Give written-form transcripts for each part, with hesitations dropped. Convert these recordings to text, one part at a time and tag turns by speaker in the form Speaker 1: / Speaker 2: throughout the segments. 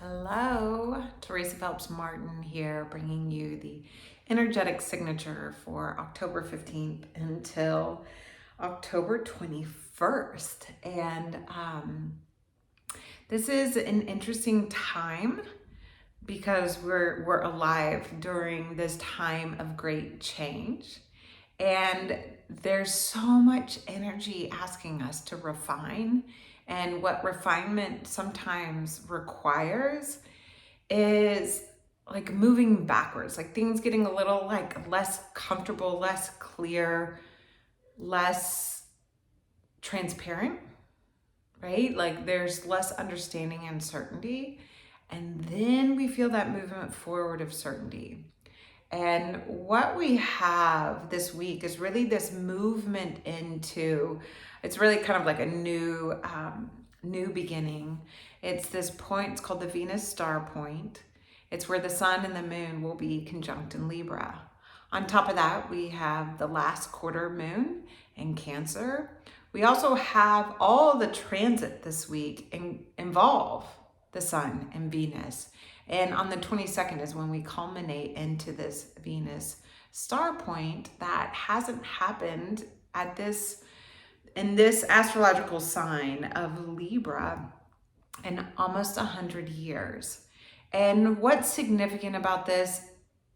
Speaker 1: Hello, Teresa Phelps Martin here, bringing you the energetic signature for October 15th until October 21st. And this is an interesting time because we're alive during this time of great change. And there's so much energy asking us to refine. And what refinement sometimes requires is like moving backwards, like things getting a little like less comfortable, less clear, less transparent, right? Like there's less understanding and certainty. And then we feel that movement forward of certainty. And what we have this week is really this movement into, it's really kind of like a new beginning. It's this point, it's called the Venus star point. It's where the sun and the moon will be conjunct in Libra. On top of that, we have the last quarter moon in Cancer. We also have all the transit this week involve the sun and Venus. And on the 22nd is when we culminate into this Venus star point that hasn't happened in this astrological sign of Libra in almost 100 years. And what's significant about this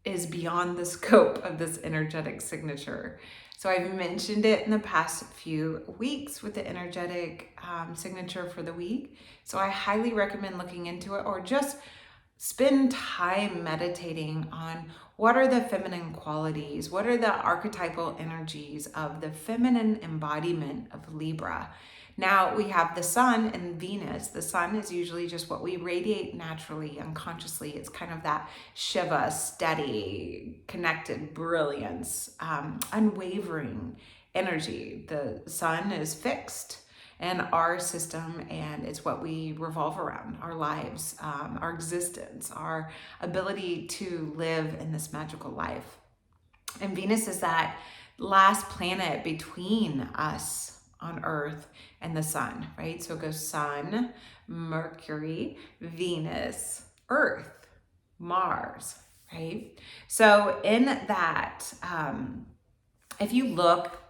Speaker 1: is beyond the scope of this energetic signature. So I've mentioned it in the past few weeks with the energetic signature for the week. So I highly recommend looking into it, or just spend time meditating on what are the feminine qualities, what are the archetypal energies of the feminine embodiment of Libra. Now we have the sun and Venus. The sun is usually just what we radiate naturally, unconsciously. It's kind of that Shiva, steady, connected brilliance, unwavering energy. The sun is fixed and our system, and it's what we revolve around, our lives, our existence, our ability to live in this magical life. And Venus is that last planet between us on Earth and the sun, right? So it goes sun, Mercury, Venus, Earth, Mars, right? So in that, if you look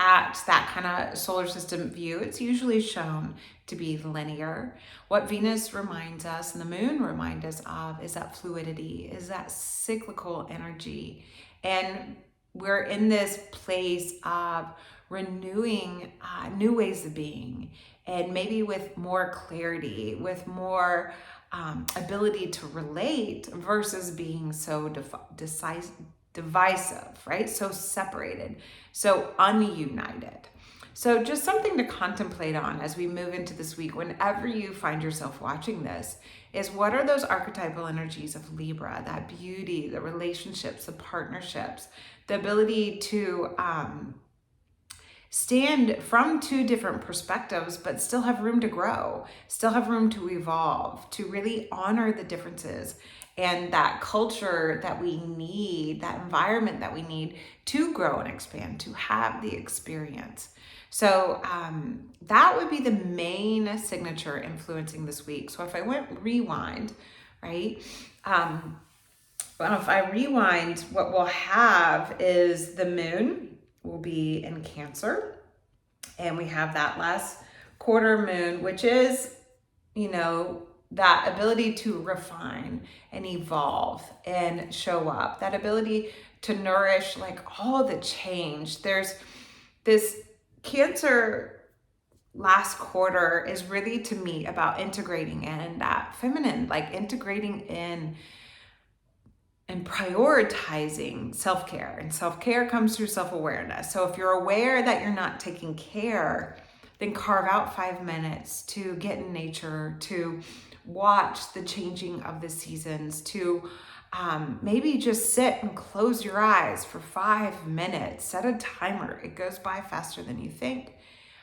Speaker 1: at that kind of solar system view, it's usually shown to be linear. What Venus reminds us and the moon remind us of is that fluidity, is that cyclical energy. And we're in this place of renewing new ways of being, and maybe with more clarity, with more ability to relate versus being so divisive, right? So separated, so ununited. So just something to contemplate on as we move into this week, whenever you find yourself watching this, is what are those archetypal energies of Libra, that beauty, the relationships, the partnerships, the ability to stand from two different perspectives, but still have room to grow, still have room to evolve, to really honor the differences and that culture that we need, that environment that we need to grow and expand, to have the experience. So that would be the main signature influencing this week. So if I went rewind, right? Well, if I rewind, what we'll have is the moon will be in Cancer. And we have that last quarter moon, which is, that ability to refine and evolve and show up, that ability to nourish like all the change. There's this Cancer last quarter is really, to me, about integrating in that feminine, like integrating in and prioritizing self-care. And self-care comes through self-awareness. So if you're aware that you're not taking care, then carve out 5 minutes to get in nature, to watch the changing of the seasons, to maybe just sit and close your eyes for 5 minutes. Set a timer. It goes by faster than you think.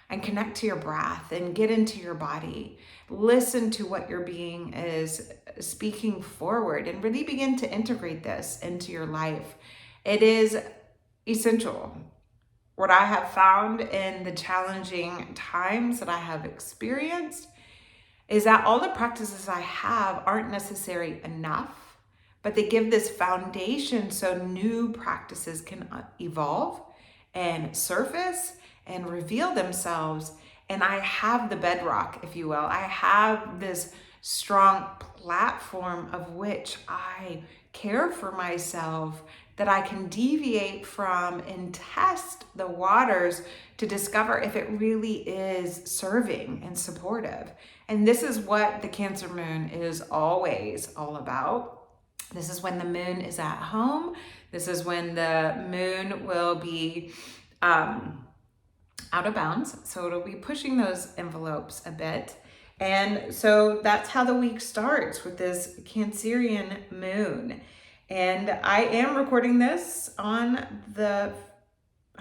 Speaker 1: And connect to your breath and get into your body. Listen to what your being is speaking forward and really begin to integrate this into your life. It is essential. What I have found in the challenging times that I have experienced is that all the practices I have aren't necessary enough, but they give this foundation so new practices can evolve and surface and reveal themselves. And I have the bedrock, if you will. I have this strong platform of which I care for myself, that I can deviate from and test the waters to discover if it really is serving and supportive. And this is what the Cancer moon is always all about. This is when the moon is at home. This is when the moon will be out of bounds. So it'll be pushing those envelopes a bit. And so that's how the week starts, with this Cancerian moon. And I am recording this on I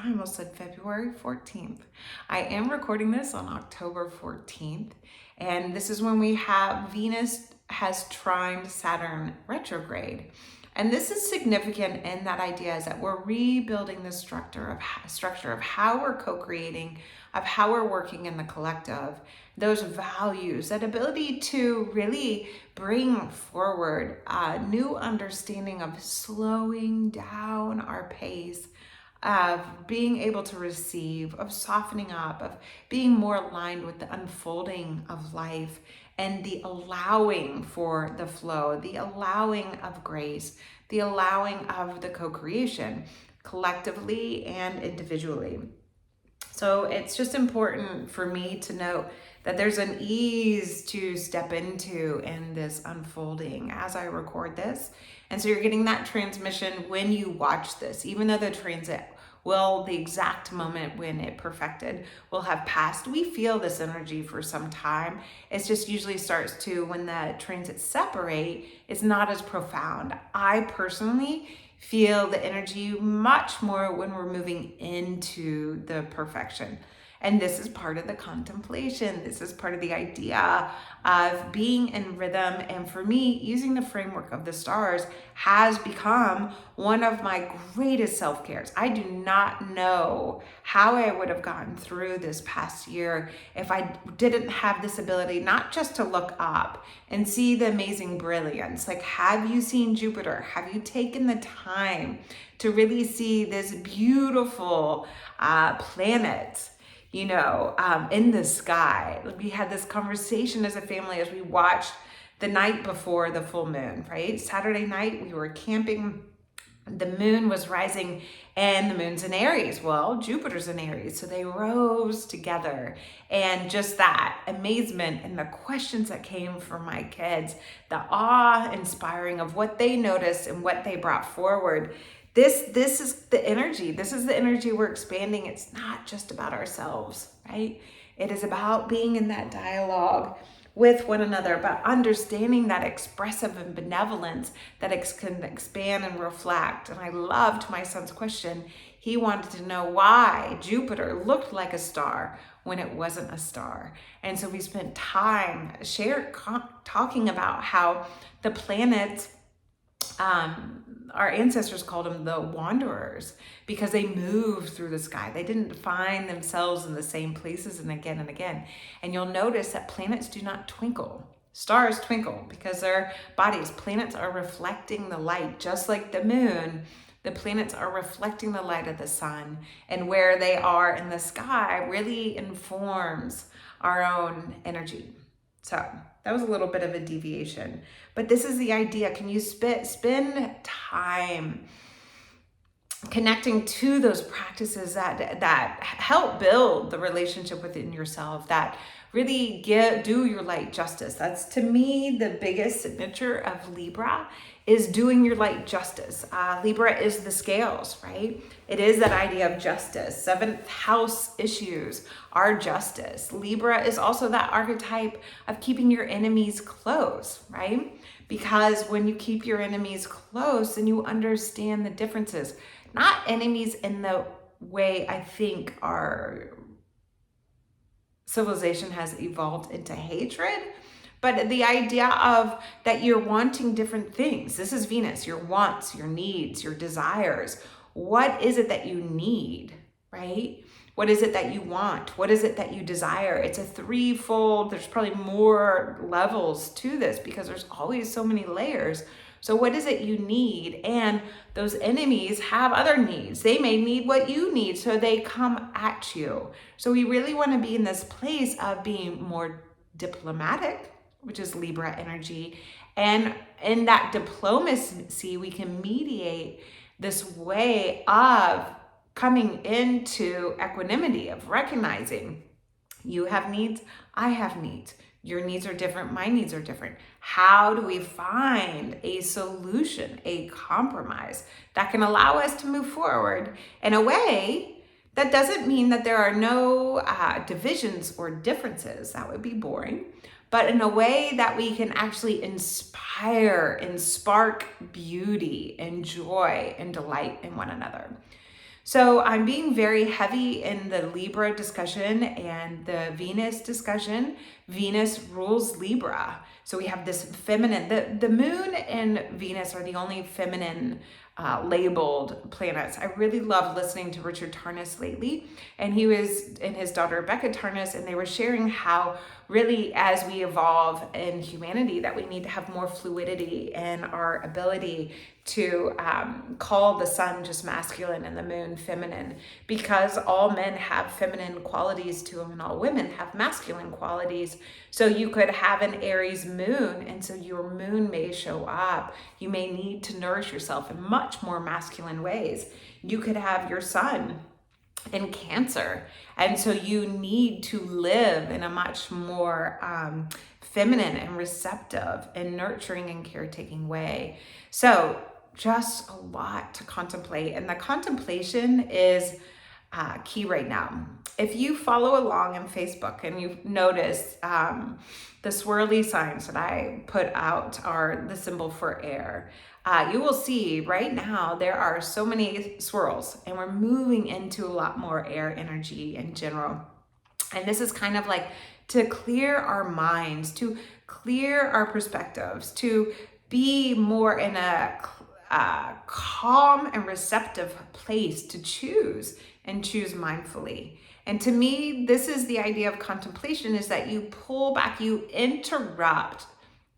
Speaker 1: almost said February 14th. I am recording this on October 14th. And this is when we have Venus has trined Saturn retrograde. And this is significant in that idea is that we're rebuilding the structure of how we're co-creating, of how we're working in the collective, those values, that ability to really bring forward a new understanding of slowing down our pace, of being able to receive, of softening up, of being more aligned with the unfolding of life, and the allowing for the flow, the allowing of grace, the allowing of the co-creation, collectively and individually. So it's just important for me to note that there's an ease to step into in this unfolding as I record this. And so you're getting that transmission when you watch this, even though the transit the exact moment when it perfected will have passed. We feel this energy for some time. It just usually starts to, when the transits separate, it's not as profound. I personally feel the energy much more when we're moving into the perfection. And this is part of the contemplation. This is part of the idea of being in rhythm. And for me, using the framework of the stars has become one of my greatest self-cares. I do not know how I would have gotten through this past year if I didn't have this ability, not just to look up and see the amazing brilliance. Like, have you seen Jupiter? Have you taken the time to really see this beautiful planet, in the sky? We had this conversation as a family as we watched the night before the full moon, right? Saturday night, we were camping. The moon was rising and the moon's in Aries. Well, Jupiter's in Aries. So they rose together, and just that amazement and the questions that came from my kids, the awe inspiring of what they noticed and what they brought forward. This is the energy. This is the energy we're expanding. It's not just about ourselves, right? It is about being in that dialogue with one another, about understanding that expressive and benevolence that can expand and reflect. And I loved my son's question. He wanted to know why Jupiter looked like a star when it wasn't a star. And so we spent time talking about how the planets, our ancestors called them the wanderers, because they moved through the sky. They didn't find themselves in the same places and again and again. And you'll notice that planets do not twinkle. Stars twinkle because their bodies, planets are reflecting the light, just like the moon. The planets are reflecting the light of the sun, and where they are in the sky really informs our own energy. So that was a little bit of a deviation, but this is the idea. Can you spend time connecting to those practices that help build the relationship within yourself, that really do your light justice? That's, to me, the biggest signature of Libra, is doing your light justice. Libra is the scales, right? It is that idea of justice. 7th house issues are justice. Libra is also that archetype of keeping your enemies close, right? Because when you keep your enemies close, then you understand the differences. Not enemies in the way I think our civilization has evolved into hatred, but the idea of that you're wanting different things. This is Venus, your wants, your needs, your desires. What is it that you need, right? What is it that you want? What is it that you desire? It's a threefold, there's probably more levels to this because there's always so many layers. So what is it you need? And those enemies have other needs. They may need what you need, so they come at you. So we really want to be in this place of being more diplomatic, which is Libra energy. And in that diplomacy, we can mediate this way of coming into equanimity, of recognizing you have needs, I have needs. Your needs are different, my needs are different. How do we find a solution, a compromise that can allow us to move forward in a way that doesn't mean that there are no divisions or differences? That would be boring. But in a way that we can actually inspire and spark beauty and joy and delight in one another. So I'm being very heavy in the Libra discussion and the Venus discussion. Venus rules Libra. So we have this feminine, the moon and Venus are the only feminine labeled planets. I really love listening to Richard Tarnas lately, and he was and his daughter Becca Tarnas, and they were sharing how really as we evolve in humanity that we need to have more fluidity in our ability to call the sun just masculine and the moon feminine, because all men have feminine qualities to them and all women have masculine qualities. So you could have an Aries moon, and so your moon may show up. You may need to nourish yourself in much more masculine ways. You could have your sun in Cancer, and so you need to live in a much more feminine and receptive and nurturing and caretaking way. So just a lot to contemplate, and the contemplation is key right now. If you follow along on Facebook and you've noticed the swirly signs that I put out are the symbol for air. You will see right now there are so many swirls, and we're moving into a lot more air energy in general. And this is kind of like to clear our minds, to clear our perspectives, to be more in a calm and receptive place to choose and choose mindfully. And to me, this is the idea of contemplation, is that you pull back, you interrupt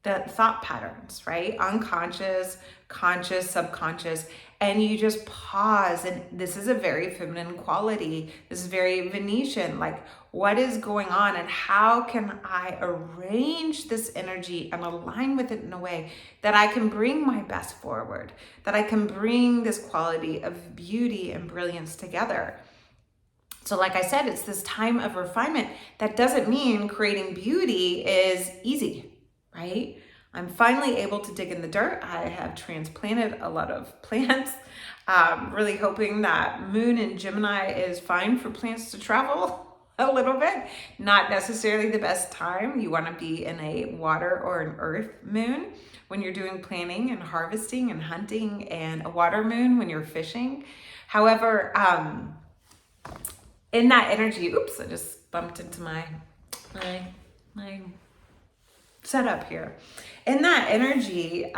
Speaker 1: the thought patterns, right? Unconscious, conscious, subconscious, and you just pause. And this is a very feminine quality. This is very Venetian, like what is going on and how can I arrange this energy and align with it in a way that I can bring my best forward, that I can bring this quality of beauty and brilliance together. So like I said, it's this time of refinement. That doesn't mean creating beauty is easy, right? I'm finally able to dig in the dirt. I have transplanted a lot of plants, really hoping that Moon in Gemini is fine for plants to travel a little bit. Not necessarily the best time. You want to be in a water or an earth moon when you're doing planting and harvesting and hunting, and a water moon when you're fishing. However, in that energy, oops, I just bumped into my setup here. In that energy,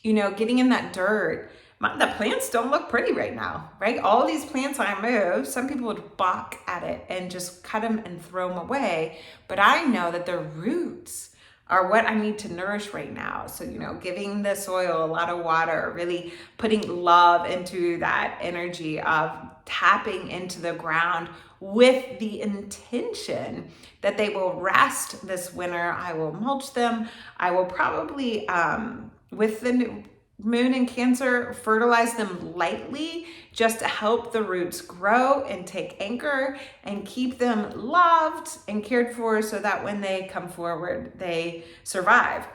Speaker 1: getting in that dirt, the plants don't look pretty right now, right? All these plants I move, some people would balk at it and just cut them and throw them away. But I know that the roots are what I need to nourish right now. So, giving the soil a lot of water, really putting love into that energy of tapping into the ground with the intention that they will rest this winter. I will mulch them. I will probably, with the Moon in Cancer, fertilize them lightly just to help the roots grow and take anchor and keep them loved and cared for, so that when they come forward, they survive.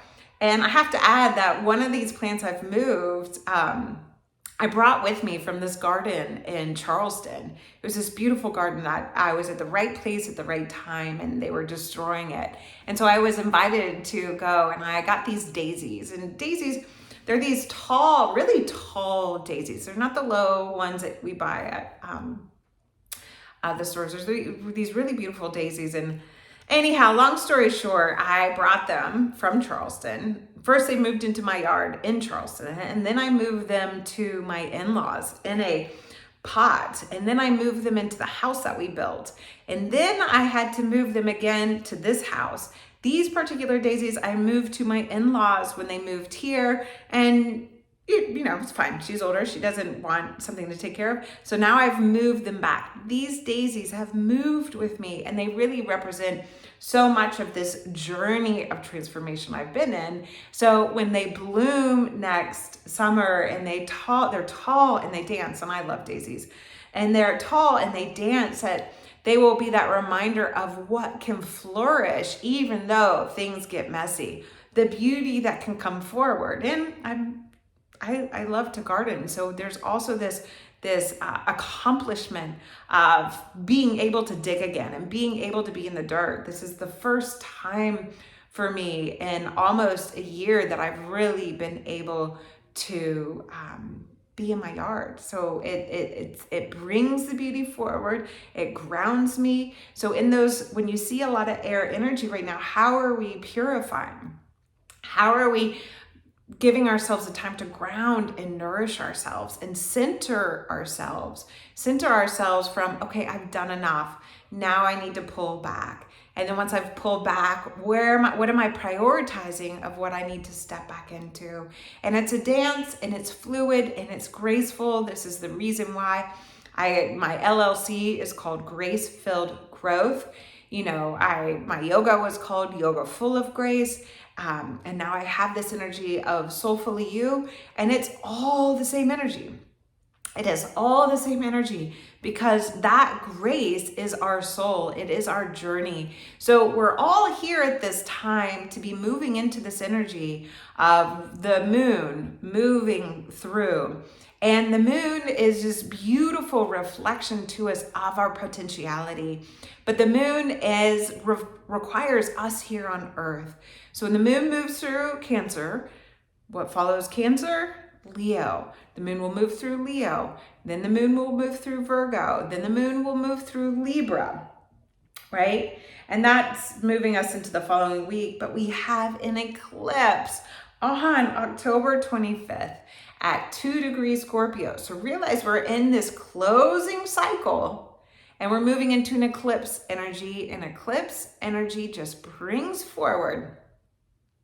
Speaker 1: And I have to add that one of these plants I've moved, I brought with me from this garden in Charleston. It was this beautiful garden that I was at the right place at the right time, and they were destroying it. And so I was invited to go, and I got these daisies. And daisies, they're these tall, really tall daisies. They're not the low ones that we buy at the stores. There's these really beautiful daisies. And anyhow, long story short, I brought them from Charleston. First, they moved into my yard in Charleston, and then I moved them to my in-laws in a pot, and then I moved them into the house that we built, and then I had to move them again to this house. These particular daisies I moved to my in-laws when they moved here, and it's fine. She's older. She doesn't want something to take care of. So now I've moved them back. These daisies have moved with me, and they really represent so much of this journey of transformation I've been in. So when they bloom next summer and they're tall and they dance, and I love daisies, and they're tall and they dance, they will be that reminder of what can flourish even though things get messy, the beauty that can come forward. And I love to garden. So there's also this accomplishment of being able to dig again and being able to be in the dirt. This is the first time for me in almost a year that I've really been able to be in my yard. So it brings the beauty forward. It grounds me. So in those, when you see a lot of air energy right now, how are we purifying? How are we giving ourselves the time to ground and nourish ourselves and center ourselves from, okay, I've done enough. Now I need to pull back. And then once I've pulled back, what am I prioritizing of what I need to step back into? And it's a dance, and it's fluid, and it's graceful. This is the reason why my LLC is called Grace-Filled Growth. My yoga was called Yoga Full of Grace. And now I have this energy of Soulfully You, and it's all the same energy. It is all the same energy because that grace is our soul. It is our journey. So we're all here at this time to be moving into this energy of the moon moving through. And the moon is this beautiful reflection to us of our potentiality. But the moon requires us here on Earth. So when the moon moves through Cancer, what follows Cancer? Leo. The moon will move through Leo. Then the moon will move through Virgo. Then the moon will move through Libra, right? And that's moving us into the following week. But we have an eclipse on October 25th at 2 degrees Scorpio. So realize we're in this closing cycle and we're moving into an eclipse energy. And eclipse energy just brings forward.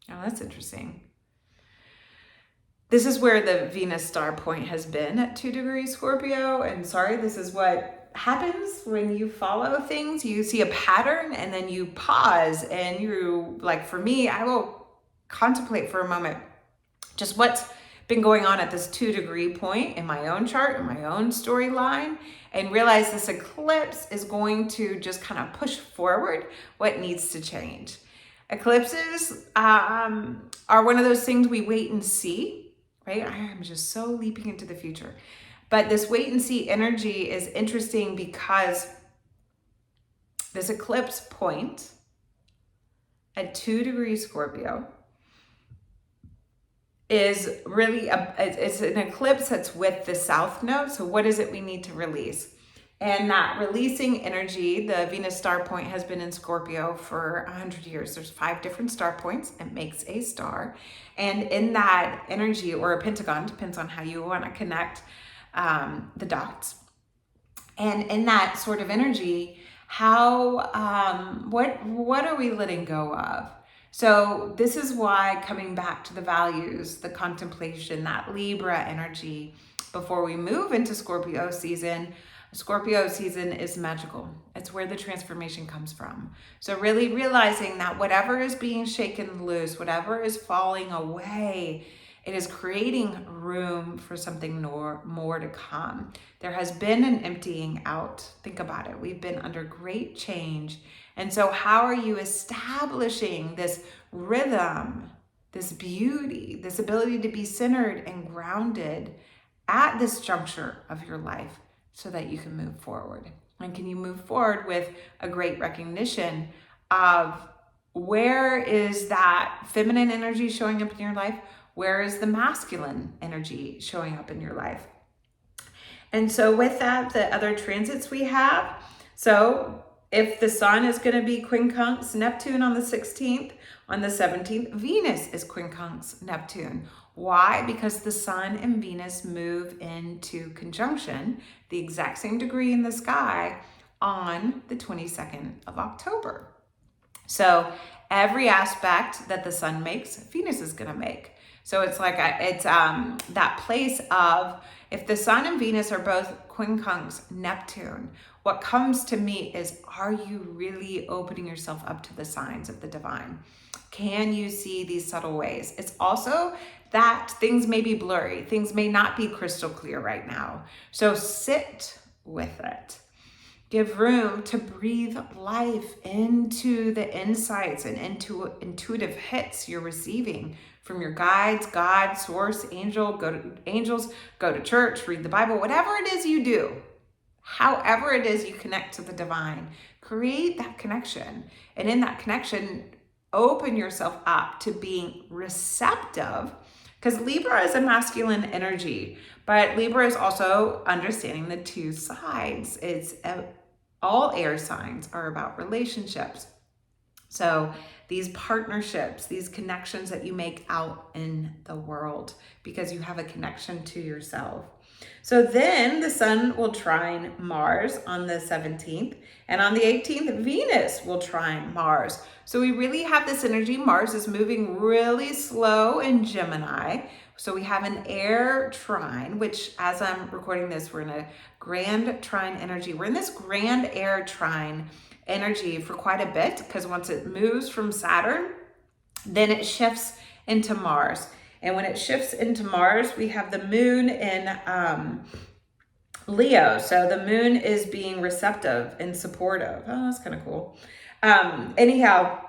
Speaker 1: Oh, that's interesting. This is where the Venus star point has been at 2 degrees Scorpio. And sorry, this is what happens when you follow things. You see a pattern and then you pause and for me, I will contemplate for a moment just what's been going on at this 2 degree point in my own chart, in my own storyline, and realize this eclipse is going to just kind of push forward what needs to change. Eclipses are one of those things we wait and see, right? I am just so leaping into the future. But this wait and see energy is interesting because this eclipse point at 2 degrees Scorpio is really, it's an eclipse that's with the South Node. So what is it we need to release? And that releasing energy, the Venus star point has been in Scorpio for 100 years. There's 5 different star points. It makes a star. And in that energy, or a pentagon, depends on how you want to connect the dots. And in that sort of energy, what are we letting go of? So this is why coming back to the values, the contemplation, that Libra energy, before we move into Scorpio season is magical. It's where the transformation comes from. So really realizing that whatever is being shaken loose, whatever is falling away, it is creating room for something more to come. There has been an emptying out. Think about it. We've been under great change. And so how are you establishing this rhythm, this beauty, this ability to be centered and grounded at this juncture of your life so that you can move forward? And can you move forward with a great recognition of where is that feminine energy showing up in your life? Where is the masculine energy showing up in your life? And so with that, the other transits we have, so if the sun is going to be quincunx Neptune on the 16th, on the 17th, Venus is quincunx Neptune. Why? Because the sun and Venus move into conjunction, the exact same degree in the sky, on the 22nd of October. So every aspect that the sun makes, Venus is going to make. So it's like that place of, if the sun and Venus are both quincunx Neptune, what comes to me is, are you really opening yourself up to the signs of the divine? Can you see these subtle ways? It's also that things may be blurry. Things may not be crystal clear right now. So sit with it. Give room to breathe life into the insights and into intuitive hits you're receiving from your guides, God, source, angels, go to church, read the Bible, whatever it is you do, however it is you connect to the divine, create that connection. And in that connection, open yourself up to being receptive, because Libra is a masculine energy, but Libra is also understanding the two sides. All air signs are about relationships. So these partnerships, these connections that you make out in the world, because you have a connection to yourself. So then the sun will trine Mars on the 17th, and on the 18th, Venus will trine Mars. So we really have this energy. Mars is moving really slow in Gemini. So we have an air trine, which, as I'm recording this, we're in a grand trine energy. We're in this grand air trine energy for quite a bit, because once it moves from Saturn, then it shifts into Mars. And when it shifts into Mars, we have the moon in Leo. So the moon is being receptive and supportive. Oh, that's kind of cool. Anyhow,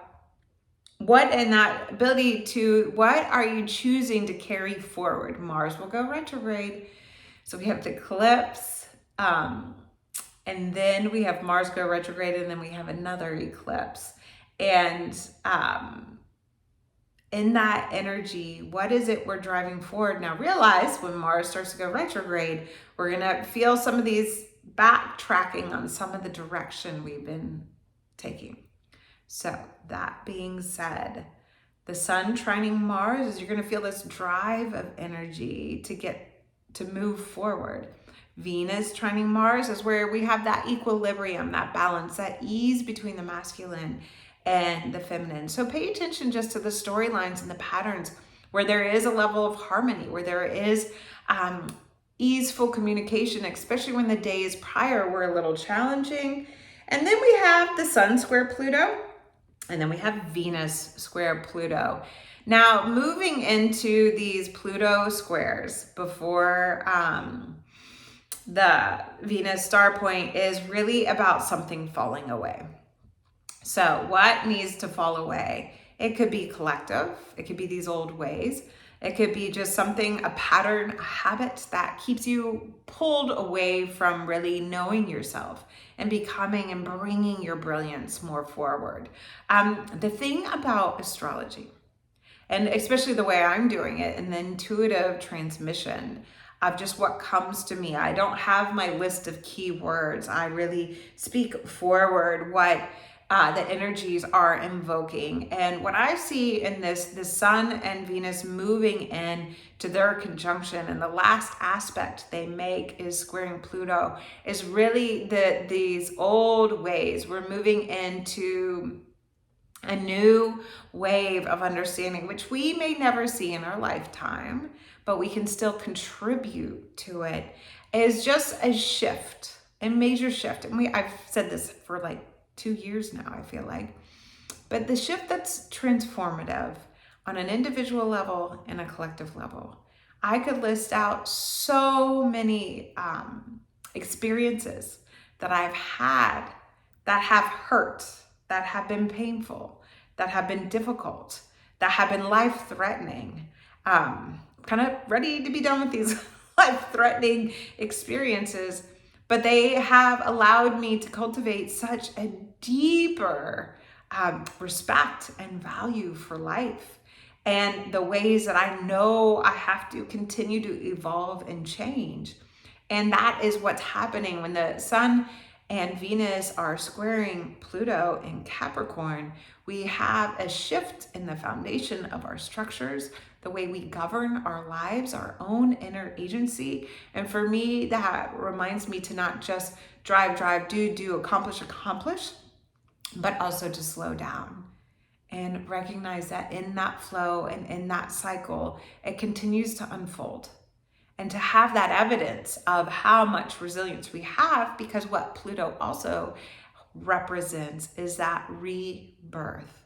Speaker 1: what in that ability to, what are you choosing to carry forward? Mars will go retrograde. So we have the eclipse, and then we have Mars go retrograde, and then we have another eclipse. And in that energy, what is it we're driving forward? Now realize, when Mars starts to go retrograde, we're gonna feel some of these backtracking on some of the direction we've been taking. So that being said, the sun trining Mars is, you're gonna feel this drive of energy to move forward. Venus trining Mars is where we have that equilibrium, that balance, that ease between the masculine and the feminine. So pay attention just to the storylines and the patterns where there is a level of harmony, where there is easeful communication, especially when the days prior were a little challenging. And then we have the sun square Pluto, and then we have Venus square Pluto. Now, moving into these Pluto squares before the Venus star point is really about something falling away. So what needs to fall away? It could be collective. It could be these old ways. It could be just something, a pattern, a habit that keeps you pulled away from really knowing yourself and becoming and bringing your brilliance more forward. The thing about astrology, and especially the way I'm doing it, and the intuitive transmission of just what comes to me. I don't have my list of keywords. I really speak forward what the energies are invoking. And what I see in the sun and Venus moving in to their conjunction, and the last aspect they make is squaring Pluto, is really these old ways. We're moving into a new wave of understanding, which we may never see in our lifetime, but we can still contribute to it. Is just a shift, a major shift. And I've said this for like 2 years now, I feel like. But the shift that's transformative on an individual level and a collective level. I could list out so many experiences that I've had that have hurt, that have been painful, that have been difficult, that have been life-threatening. Kind of ready to be done with these life-threatening experiences, but they have allowed me to cultivate such a deeper respect and value for life, and the ways that I know I have to continue to evolve and change. And that is what's happening when the sun and Venus are squaring Pluto in Capricorn, we have a shift in the foundation of our structures, the way we govern our lives, our own inner agency. And for me, that reminds me to not just drive, do, accomplish, but also to slow down and recognize that in that flow and in that cycle, it continues to unfold. And to have that evidence of how much resilience we have, because what Pluto also represents is that rebirth.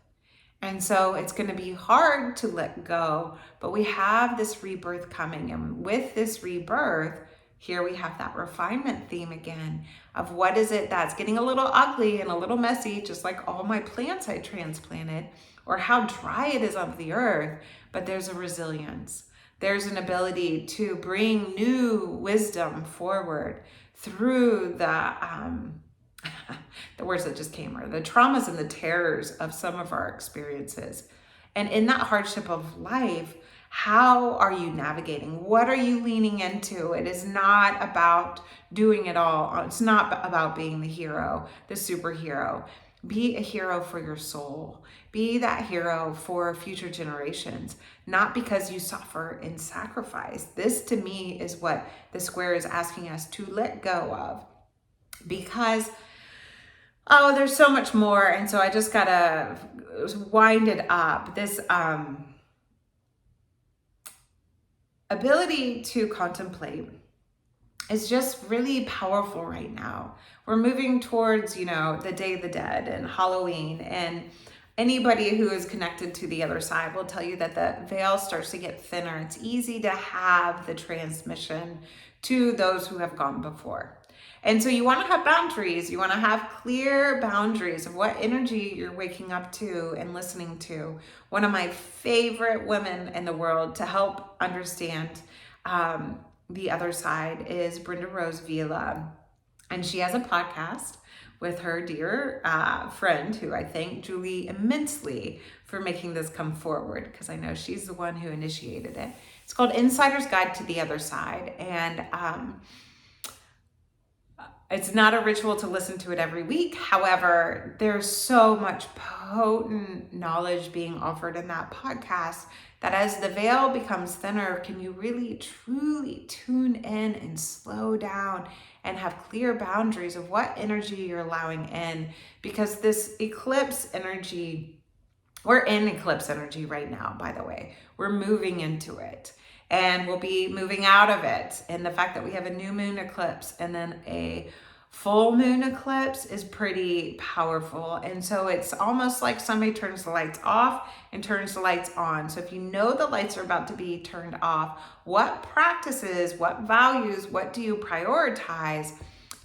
Speaker 1: And so it's going to be hard to let go, but we have this rebirth coming. And with this rebirth, here we have that refinement theme again of what is it that's getting a little ugly and a little messy, just like all my plants I transplanted, or how dry it is of the earth, but there's a resilience. There's an ability to bring new wisdom forward through the words that just came are the traumas and the terrors of some of our experiences. And in that hardship of life, how are you navigating? What are you leaning into? It is not about doing it all. It's not about being the hero, the superhero. Be a hero for your soul. Be that hero for future generations, not because you suffer and sacrifice. This to me is what the square is asking us to let go of, because there's so much more. And so I just gotta wind it up. This ability to contemplate is just really powerful right now. We're moving towards, the Day of the Dead and Halloween, and anybody who is connected to the other side will tell you that the veil starts to get thinner. It's easy to have the transmission to those who have gone before. And so you want to have boundaries. You want to have clear boundaries of what energy you're waking up to and listening to. One of my favorite women in the world to help understand the other side is Brenda Rose Vila. And she has a podcast with her dear friend, who I thank Julie immensely for making this come forward, because I know she's the one who initiated it. It's called Insider's Guide to the Other Side. And it's not a ritual to listen to it every week. However, there's so much potent knowledge being offered in that podcast that as the veil becomes thinner, can you really truly tune in and slow down and have clear boundaries of what energy you're allowing in? Because this eclipse energy, we're in eclipse energy right now, by the way. We're moving into it. And we'll be moving out of it. And the fact that we have a new moon eclipse and then a full moon eclipse is pretty powerful. And so it's almost like somebody turns the lights off and turns the lights on. So if you know the lights are about to be turned off, what practices, what values, what do you prioritize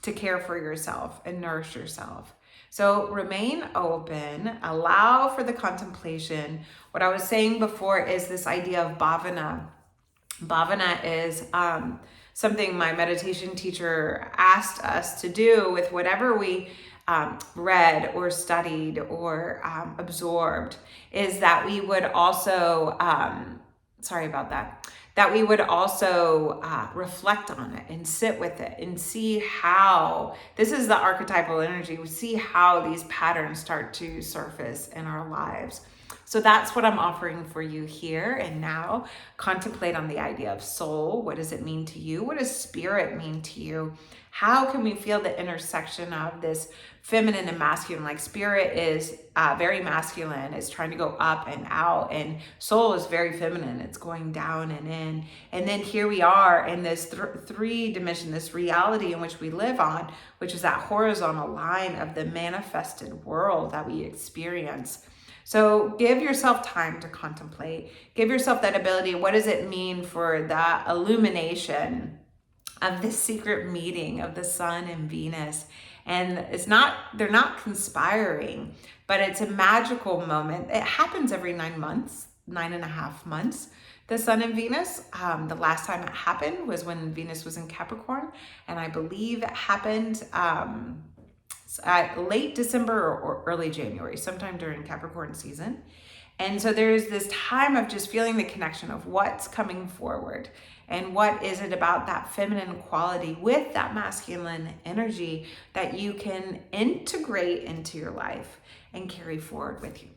Speaker 1: to care for yourself and nourish yourself? So remain open, allow for the contemplation. What I was saying before is this idea of bhavana. Bhavana is something my meditation teacher asked us to do with whatever we read or studied or absorbed, is that we would also, that we would also reflect on it and sit with it and see how, this is the archetypal energy, we see how these patterns start to surface in our lives. So that's what I'm offering for you here and now. Contemplate on the idea of soul. What does it mean to you? What does spirit mean to you? How can we feel the intersection of this feminine and masculine? Like spirit is very masculine. It's trying to go up and out, and soul is very feminine. It's going down and in. And then here we are in this three dimension, this reality in which we live on, which is that horizontal line of the manifested world that we experience. So give yourself time to contemplate. Give yourself that ability. What does it mean for the illumination of this secret meeting of the sun and Venus? And they're not conspiring, but it's a magical moment. It happens every 9 months, 9.5 months. The sun and Venus, the last time it happened was when Venus was in Capricorn. And I believe it happened late December or early January, sometime during Capricorn season. And so there's this time of just feeling the connection of what's coming forward and what is it about that feminine quality with that masculine energy that you can integrate into your life and carry forward with you.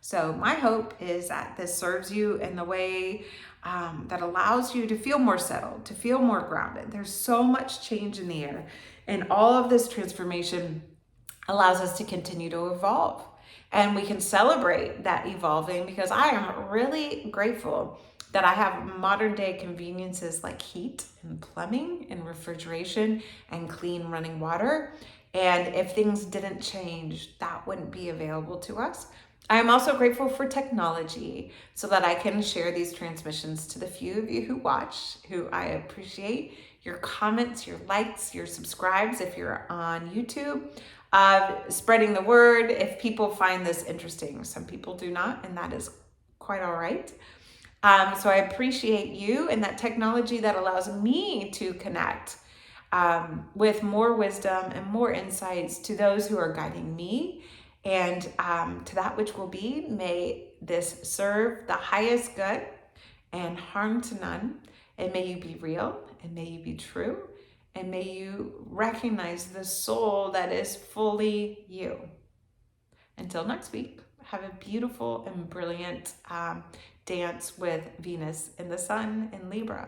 Speaker 1: So my hope is that this serves you in the way that allows you to feel more settled, to feel more grounded. There's so much change in the air, and all of this transformation allows us to continue to evolve. And we can celebrate that evolving, because I am really grateful that I have modern day conveniences like heat and plumbing and refrigeration and clean running water. And if things didn't change, that wouldn't be available to us. I am also grateful for technology so that I can share these transmissions to the few of you who watch, who I appreciate your comments, your likes, your subscribes if you're on YouTube, spreading the word if people find this interesting. Some people do not, and that is quite all right. So I appreciate you and that technology that allows me to connect with more wisdom and more insights to those who are guiding me, and to that which will be. May this serve the highest good and harm to none. And may you be real, and may you be true, and may you recognize the soul that is fully you. Until next week, have a beautiful and brilliant dance with Venus and the Sun in Libra.